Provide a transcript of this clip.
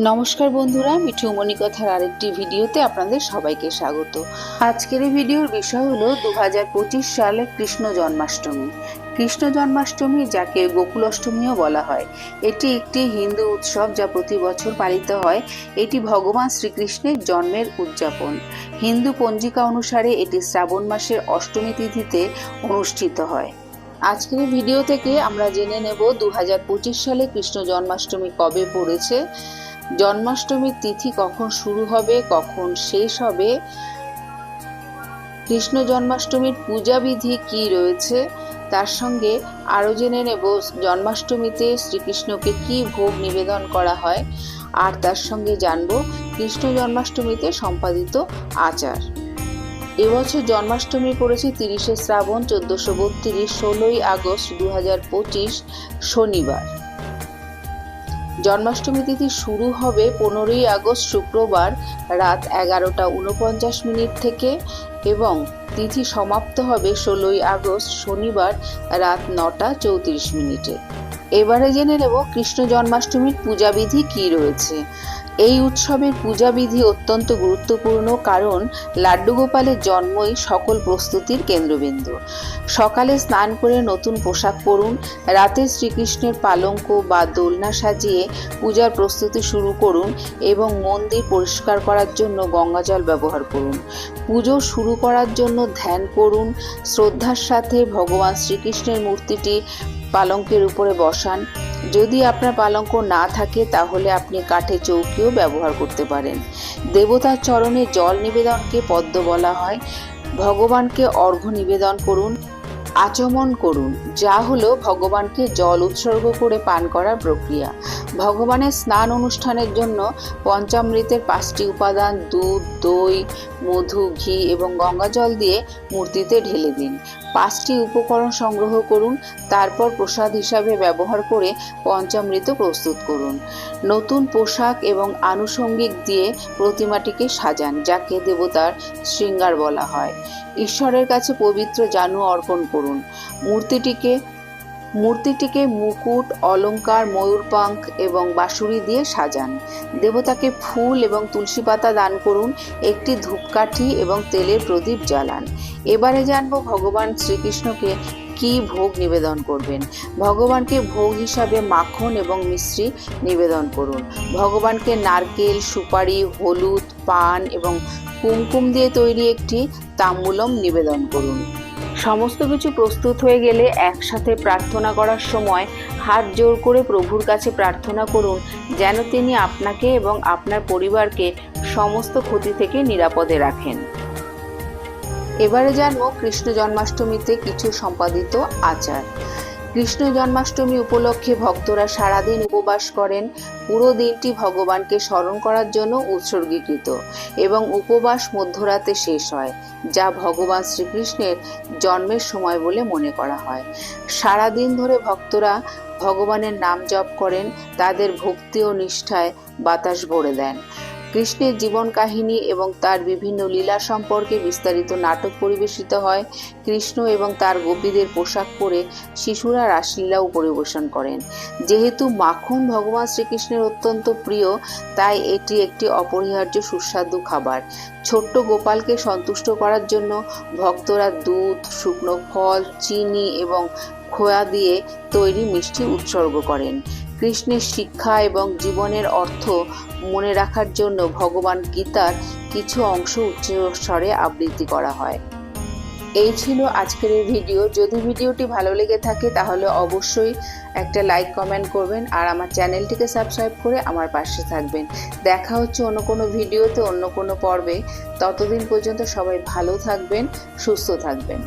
নমস্কার বন্ধুরা, মিঠু মণিকথার আরেকটি ভিডিওতে আপনাদের সবাইকে স্বাগত। আজকের এই ভিডিওর বিষয় হলো 2025 সালে কৃষ্ণ জন্মাষ্টমী। কৃষ্ণ জন্মাষ্টমী, যাকে গোকুল অষ্টমীও বলা হয়, এটি একটি হিন্দু উৎসব যা প্রতি বছর পালিত হয়। এটি ভগবান শ্রীকৃষ্ণের জন্মের উদযাপন। হিন্দু পঞ্জিকা অনুসারে এটি শ্রাবণ মাসের অষ্টমী তিথিতে অনুষ্ঠিত হয়। আজকের এই ভিডিও থেকে আমরা জেনে নেব 2025 সালে কৃষ্ণ জন্মাষ্টমী কবে পড়েছে, জন্মাষ্টমীর তিথি কখন শুরু হবে, কখন শেষ হবে, কৃষ্ণ জন্মাষ্টমীর পূজাবিধি কি রয়েছে, তার সঙ্গে আরও জেনে নেব জন্মাষ্টমীতে শ্রীকৃষ্ণকে কি ভোগ নিবেদন করা হয়, আর তার সঙ্গে জানব কৃষ্ণ জন্মাষ্টমীতে সম্পাদিত আচার। এবছর জন্মাষ্টমী পড়েছে 30শে শ্রাবণ 1432, 16ই আগস্ট 2025 শনিবার। জন্মাষ্টমী তিথি শুরু হবে 15ই আগস্ট শুক্রবার রাত 11:49 থেকে এবং তিথি সমাপ্ত হবে 16ই আগস্ট শনিবার রাত 9:34। এবারে জেনে নেব কৃষ্ণ জন্মাষ্টমীর পূজাবিধি কি রয়েছে। এই উৎসবের পূজাবিধি অত্যন্ত গুরুত্বপূর্ণ, কারণ লাড্ডু গোপালের জন্মই সকল প্রস্তুতির কেন্দ্রবিন্দু। সকালে স্নান করে নতুন পোশাক পরুন, রাতে শ্রীকৃষ্ণের পালঙ্ক বা দোলনা সাজিয়ে পূজার প্রস্তুতি শুরু করুন এবং মন্দির পরিষ্কার করার জন্য গঙ্গাজল ব্যবহার করুন। পুজো শুরু করার জন্য ধ্যান করুন। শ্রদ্ধার সাথে ভগবান শ্রীকৃষ্ণের মূর্তিটি পালঙ্কের উপরে বসান। যদি আপনার পালঙ্ক না থাকে তাহলে আপনি কাঠের চৌকিও ব্যবহার করতে পারেন। দেবতার চরণে জল নিবেদনকে পদ্ম বলা হয়। ভগবানকে অর্ঘ্য নিবেদন করুন, আচমন করুন, যা হলো ভগবানকে জল উৎসর্গ করে পান করার প্রক্রিয়া। ভগবানের স্নান অনুষ্ঠানের জন্য পঞ্চামৃতের 5টি উপাদান দুধ, দই, মধু, ঘি এবং গঙ্গাজল দিয়ে মূর্তিতে ঢেলে দিন। 5টি উপকরণ সংগ্রহ করুন, তারপর প্রসাদ হিসাবে ব্যবহার করে পঞ্চামৃত প্রস্তুত করুন। নতুন পোশাক এবং আনুষঙ্গিক দিয়ে প্রতিমাটিকে সাজান, যাকে দেবতার শৃঙ্গার বলা হয়। ঈশ্বরের কাছে পবিত্র জানু অর্পণ করুন। মূর্তিটিকে মুকুট, অলংকার, ময়ূরপাঙ্খ এবং বাঁশুরি দিয়ে সাজান। দেবতাকে ফুল এবং তুলসী পাতা দান করুন। একটি ধূপকাঠি এবং তেলের প্রদীপ জ্বালান। এবারে জানবো ভগবান শ্রীকৃষ্ণকে কি ভোগ নিবেদন করবেন। ভগবানকে ভোগ হিসাবে মাখন এবং মিশ্রি নিবেদন করুন। ভগবানকে নারকেল, সুপারি, হলুদ, পান এবং কুমকুম দিয়ে তৈরি একটি তাম্বূলম নিবেদন করুন। সমস্ত কিছু প্রস্তুত হয়ে গেলে একসাথে প্রার্থনা করার সময় হাত জোর করে প্রভুর কাছে প্রার্থনা করুন যেন তিনি আপনাকে এবং আপনার পরিবারকে সমস্ত ক্ষতি থেকে নিরাপদে রাখেন। এবারে জানবো কৃষ্ণ জন্মাষ্টমীতে কিছু সম্পাদিত আচার। কৃষ্ণ জন্মাষ্টমী উপলক্ষে ভক্তরা সারাদিন উপবাস করেন। পুরো দিনটি ভগবানকে স্মরণ করার জন্য উৎসর্গীকৃত এবং উপবাস মধ্যরাতে শেষ হয়, যা ভগবান শ্রীকৃষ্ণের জন্মের সময় বলে মনে করা হয়। সারাদিন ধরে ভক্তরা ভগবানের নাম জপ করেন, তাদের ভক্তি ও নিষ্ঠায় বাতাস ভরে দেন। কৃষ্ণের জীবন কাহিনী এবং তার বিভিন্ন লীলা সম্পর্কে বিস্তারিত নাটক পরিবেশিত হয়। কৃষ্ণ এবং তার গোপীদের পোশাক পরে শিশুরা রাসলীলাও পরিবেশন করেন। যেহেতু মাখন ভগবান শ্রীকৃষ্ণের অত্যন্ত প্রিয়, তাই এটি একটি অপরিহার্য সুস্বাদু খাবার। ছোট্ট গোপালকে সন্তুষ্ট করার জন্য ভক্তরা দুধ, শুকনো ফল, চিনি এবং খোয়া দিয়ে তৈরি মিষ্টি উৎসর্গ করেন। কৃষ্ণের শিক্ষা এবং জীবনের অর্থ মনে রাখার জন্য ভগবান গীতার কিছু অংশ উচ্চস্বরে আবৃত্তি করা হয়। এই ছিল আজকের এই ভিডিও। যদি ভিডিওটি ভালো লেগে থাকে তাহলে অবশ্যই একটা লাইক, কমেন্ট করবেন আর আমার চ্যানেলটিকে সাবস্ক্রাইব করে আমার পাশে থাকবেন। দেখা হচ্ছে অন্য কোনো ভিডিওতে, অন্য কোনো পর্বে। ততদিন পর্যন্ত সবাই ভালো থাকবেন, সুস্থ থাকবেন।